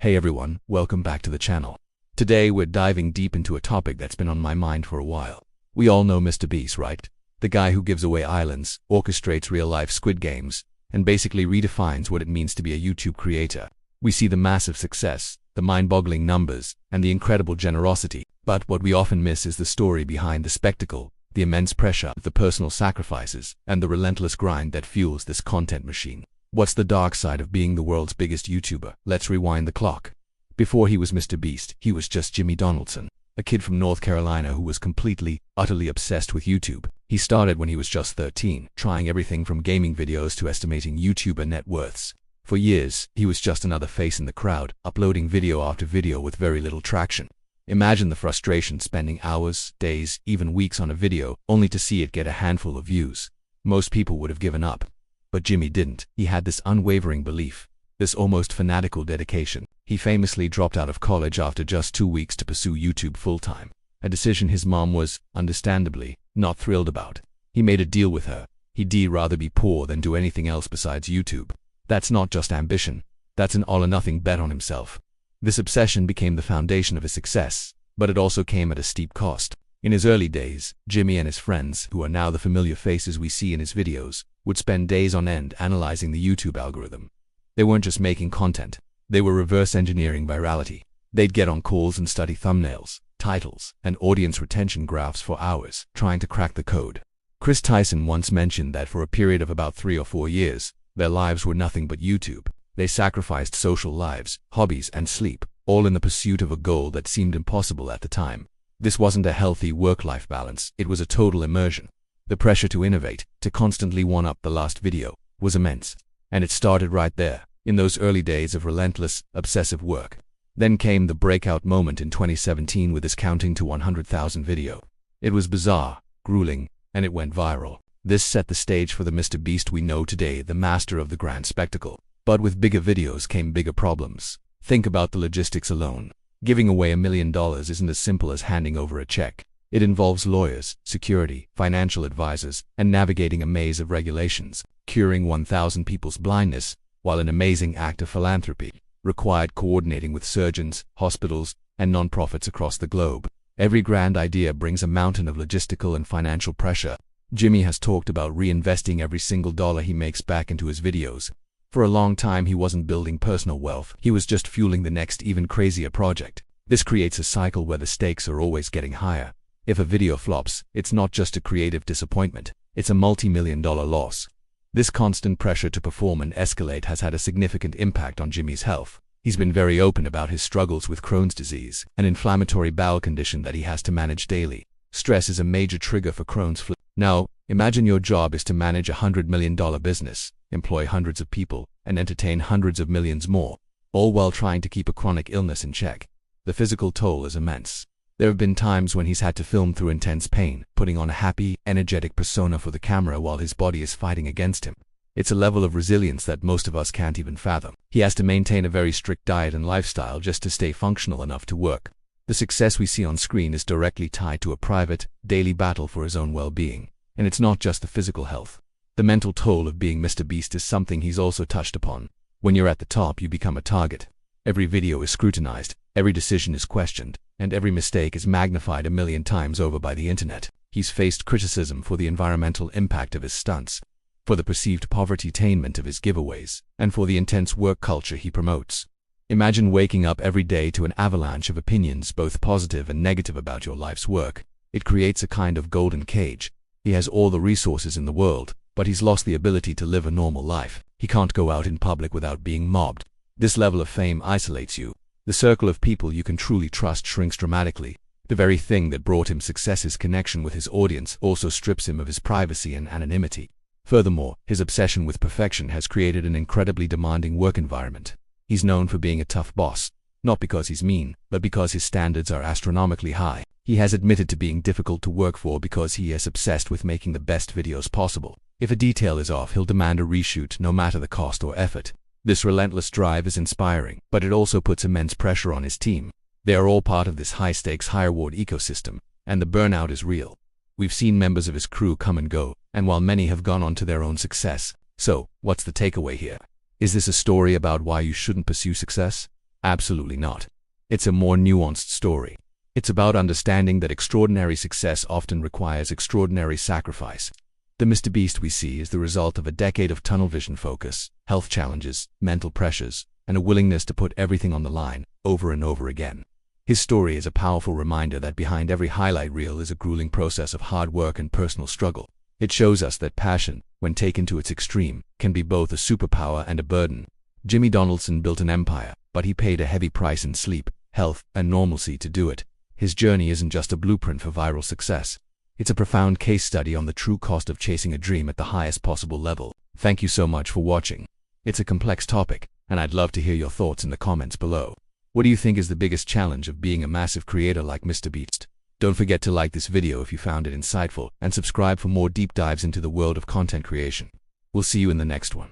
Hey everyone, welcome back to the channel. Today we're diving deep into a topic that's been on my mind for a while. We all know Mr. Beast, right? The guy who gives away islands, orchestrates real-life Squid Games, and basically redefines what it means to be a YouTube creator. We see the massive success, the mind-boggling numbers, and the incredible generosity. But what we often miss is the story behind the spectacle, the immense pressure, the personal sacrifices, and the relentless grind that fuels this content machine. What's the dark side of being the world's biggest YouTuber? Let's rewind the clock. Before he was Mr. Beast, he was just Jimmy Donaldson, a kid from North Carolina who was completely, utterly obsessed with YouTube. He started when he was just 13, trying everything from gaming videos to estimating YouTuber net worths. For years, he was just another face in the crowd, uploading video after video with very little traction. Imagine the frustration spending hours, days, even weeks on a video, only to see it get a handful of views. Most people would have given up. But Jimmy didn't. He had this unwavering belief, this almost fanatical dedication. He famously dropped out of college after just 2 weeks to pursue YouTube full-time, a decision his mom was, understandably, not thrilled about. He made a deal with her. He'd rather be poor than do anything else besides YouTube. That's not just ambition. That's an all-or-nothing bet on himself. This obsession became the foundation of his success, but it also came at a steep cost. In his early days, Jimmy and his friends, who are now the familiar faces we see in his videos, would spend days on end analyzing the YouTube algorithm. They weren't just making content, they were reverse engineering virality. They'd get on calls and study thumbnails, titles, and audience retention graphs for hours, trying to crack the code. Chris Tyson once mentioned that for a period of about 3 or 4 years, their lives were nothing but YouTube. They sacrificed social lives, hobbies, and sleep, all in the pursuit of a goal that seemed impossible at the time. This wasn't a healthy work-life balance, it was a total immersion. The pressure to innovate, to constantly one-up the last video, was immense. And it started right there, in those early days of relentless, obsessive work. Then came the breakout moment in 2017 with his counting to 100,000 video. It was bizarre, grueling, and it went viral. This set the stage for the Mr. Beast we know today, the master of the grand spectacle. But with bigger videos came bigger problems. Think about the logistics alone. Giving away $1 million isn't as simple as handing over a check. It involves lawyers, security, financial advisors, and navigating a maze of regulations. Curing 1,000 people's blindness, while an amazing act of philanthropy, required coordinating with surgeons, hospitals, and nonprofits across the globe. Every grand idea brings a mountain of logistical and financial pressure. Jimmy has talked about reinvesting every single dollar he makes back into his videos. For a long time he wasn't building personal wealth, he was just fueling the next even crazier project. This creates a cycle where the stakes are always getting higher. If a video flops, it's not just a creative disappointment, it's a multi-million-dollar loss. This constant pressure to perform and escalate has had a significant impact on Jimmy's health. He's been very open about his struggles with Crohn's disease, an inflammatory bowel condition that he has to manage daily. Stress is a major trigger for Crohn's flu. Now, imagine your job is to manage a $100 million business, employ hundreds of people, and entertain hundreds of millions more, all while trying to keep a chronic illness in check. The physical toll is immense. There have been times when he's had to film through intense pain, putting on a happy, energetic persona for the camera while his body is fighting against him. It's a level of resilience that most of us can't even fathom. He has to maintain a very strict diet and lifestyle just to stay functional enough to work. The success we see on screen is directly tied to a private, daily battle for his own well-being. And it's not just the physical health. The mental toll of being Mr. Beast is something he's also touched upon. When you're at the top, you become a target. Every video is scrutinized, every decision is questioned, and every mistake is magnified 1,000,000 times over by the internet. He's faced criticism for the environmental impact of his stunts, for the perceived poverty-tainment of his giveaways, and for the intense work culture he promotes. Imagine waking up every day to an avalanche of opinions, both positive and negative, about your life's work. It creates a kind of golden cage. He has all the resources in the world, but he's lost the ability to live a normal life. He can't go out in public without being mobbed. This level of fame isolates you. The circle of people you can truly trust shrinks dramatically. The very thing that brought him success, his connection with his audience, also strips him of his privacy and anonymity. Furthermore, his obsession with perfection has created an incredibly demanding work environment. He's known for being a tough boss, not because he's mean, but because his standards are astronomically high. He has admitted to being difficult to work for because he is obsessed with making the best videos possible. If a detail is off, he'll demand a reshoot no matter the cost or effort. This relentless drive is inspiring, but it also puts immense pressure on his team. They are all part of this high-stakes, high-reward ecosystem, and the burnout is real. We've seen members of his crew come and go, and while many have gone on to their own success. So, what's the takeaway here? Is this a story about why you shouldn't pursue success? Absolutely not. It's a more nuanced story. It's about understanding that extraordinary success often requires extraordinary sacrifice. The Mr. Beast we see is the result of a decade of tunnel vision focus, health challenges, mental pressures, and a willingness to put everything on the line, over and over again. His story is a powerful reminder that behind every highlight reel is a grueling process of hard work and personal struggle. It shows us that passion, when taken to its extreme, can be both a superpower and a burden. Jimmy Donaldson built an empire, but he paid a heavy price in sleep, health, and normalcy to do it. His journey isn't just a blueprint for viral success. It's a profound case study on the true cost of chasing a dream at the highest possible level. Thank you so much for watching. It's a complex topic, and I'd love to hear your thoughts in the comments below. What do you think is the biggest challenge of being a massive creator like Mr. Beast? Don't forget to like this video if you found it insightful, and subscribe for more deep dives into the world of content creation. We'll see you in the next one.